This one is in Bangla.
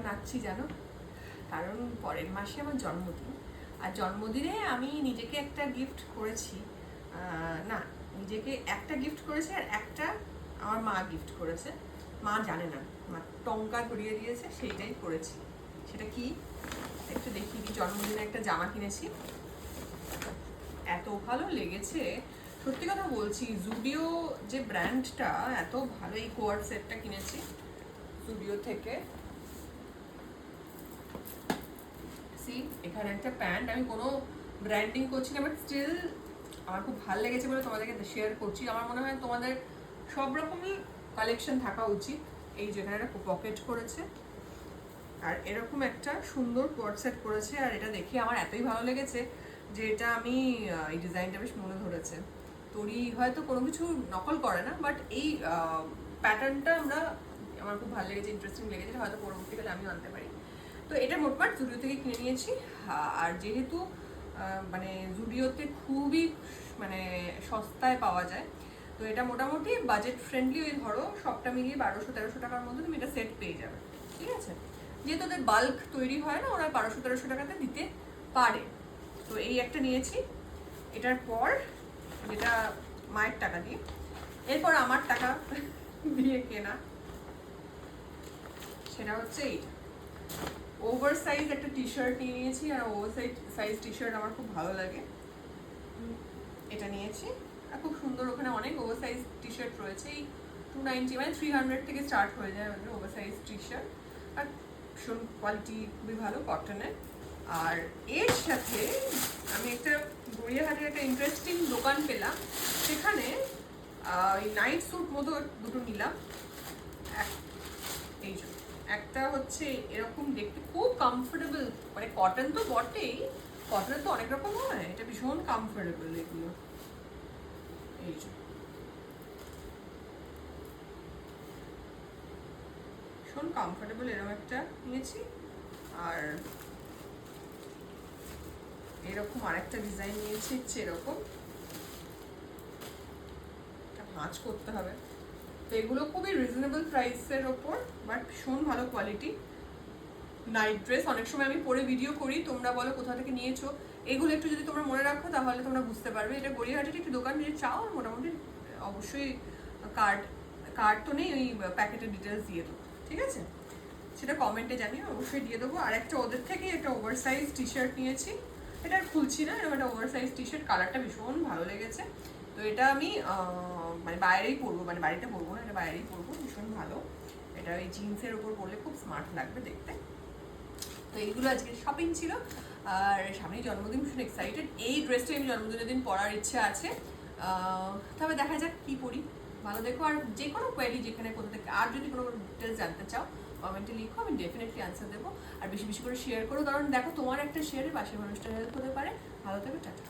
নাচছি জানো? কারণ পরের মাসে আমার জন্মদিন, আর জন্মদিনে আমি নিজেকে একটা গিফট করেছি। না, নিজেকে একটা গিফট করেছি আর একটা আমার মা গিফট করেছে। মা জানে না, মা টঙ্কা করিয়ে দিয়েছে, সেইটাই করেছি। সেটা কি একটু দেখিয়ে দিই। জন্মদিনে একটা জামা কিনেছি, এত ভালো লেগেছে, সত্যি কথা বলছি। জুডিও যে ব্র্যান্ডটা এত ভালো, এই কোয়ার্ড সেটটা কিনেছি জুডিও থেকে। এখানে একটা প্যান্ট, আমি কোনো ব্র্যান্ডিং করছি না, বাট স্টিল আমার খুব ভালো লেগেছে বলে তোমাদেরকে শেয়ার করছি। আমার মনে হয় তোমাদের সব রকমই কালেকশন থাকা উচিত। এই যেখানে একটা পকেট করেছে আর এরকম একটা সুন্দর কোয়ার্ড সেট করেছে, আর এটা দেখে আমার এতই ভালো লেগেছে যে এটা আমি এই ডিজাইনটা বেশ মনে ধরেছে। তোরই হয়তো কোনো কিছু নকল করে না, বাট এই প্যাটার্নটা আমার খুব ভালো লেগেছে, ইন্টারেস্টিং লেগেছে, হয়তো পরবর্তীকালে আমিও আনতে পারি। তো এটা মোটমাট জুডিও থেকে কিনে নিয়েছি। আর যেহেতু মানে জুডিওতে খুবই মানে সস্তায় পাওয়া যায়, তো এটা মোটামুটি বাজেট ফ্রেন্ডলি। ওই ধরো সবটা মিলিয়ে 1200-1300 টাকার মধ্যে তুমি এটা সেট পেয়ে যাবে, ঠিক আছে? যেহেতু ওদের বাল্ক তৈরি হয় না, ওরা 1200-1300 টাকাতে দিতে পারে। তো এই একটা নিয়েছি। এটার পর যেটা মায়ের টাকা দিয়ে, এরপর আমার টাকা দিয়ে কেনা, সেটা হচ্ছে এইটা। ওভার সাইজ একটা টি শার্ট নিয়ে নিয়েছি, আর ওভার সাইজ টি শার্ট আমার খুব ভালো লাগে। এটা নিয়েছি, আর খুব সুন্দর, ওখানে অনেক ওভার সাইজ টি শার্ট রয়েছে। এই 290 মানে 300 থেকে স্টার্ট হয়ে যায় আমাদের ওভার সাইজ টি শার্ট, আর ভীষণ কোয়ালিটি খুবই ভালো, কটনের। আর এর সাথে আমি একটা গড়িয়াহাটের একটা ইন্টারেস্টিং দোকান পেলাম, সেখানে ওই নাইট স্যুট মতো দুটো নিলাম। এই যে একটা হচ্ছে এরকম দেখতে খুব কমফোর্টেবল, মানে কটন তো বটেই, কটনের তো অনেক রকম হয়, এটা ভীষণ কমফোর্টেবল এগুলো। এই যে ভীষণ কমফোর্টেবল, এরকম একটা নিয়েছি। আর এরকম আরেকটা ডিজাইন নিয়েছি, হচ্ছে এরকম ভাঁজ করতে হবে। তো এগুলো খুবই রিজনেবল প্রাইসের ওপর, বাট ভীষণ ভালো কোয়ালিটি। নাইট ড্রেস অনেক সময় আমি পরে ভিডিও করি, তোমরা বলো কোথা থেকে নিয়েছো। এগুলো একটু যদি তোমরা মনে রাখো তাহলে তোমরা বুঝতে পারবে। এটা গড়িয়াহাটের একটি দোকান, যদি চাও মোটামুটি অবশ্যই কার্ড তো নেই, ওই প্যাকেটের ডিটেলস দিয়ে দেবো, ঠিক আছে? সেটা কমেন্টে জানিয়ে অবশ্যই দিয়ে দেবো। আর একটা ওদের থেকে একটা ওভার সাইজ টি শার্ট নিয়েছি, এটা আর খুলছি না, এরকম একটা ওভার সাইজ টি শার্ট, কালারটা ভীষণ ভালো লেগেছে। তো এটা আমি মানে বাইরেই পরবো, মানে বাড়িতে পরবো না, এটা বাইরেই পরবো, ভীষণ ভালো। এটা ওই জিন্সের ওপর পরলে খুব স্মার্ট লাগবে দেখতে। তো এইগুলো আজকে শপিং ছিল। আর সামনেই জন্মদিন, ভীষণ এক্সাইটেড। এই ড্রেসটা আমি জন্মদিনের দিন পরার ইচ্ছা আছে, তবে দেখা যাক কি পরি। ভালো দেখো, আর যে কোনো কোয়ারি যেখানে কোথা থেকে, আর যদি কোনো ডিটেলস জানতে চাও কমেন্টে লিখো, আমি ডেফিনেটলি আনসার দেবো। আর বেশি বেশি করে শেয়ার করো, কারণ দেখো তোমার একটা শেয়ারে পাশের মানুষটার হেল্প হতে পারে। ভালো থেকো, টাটা।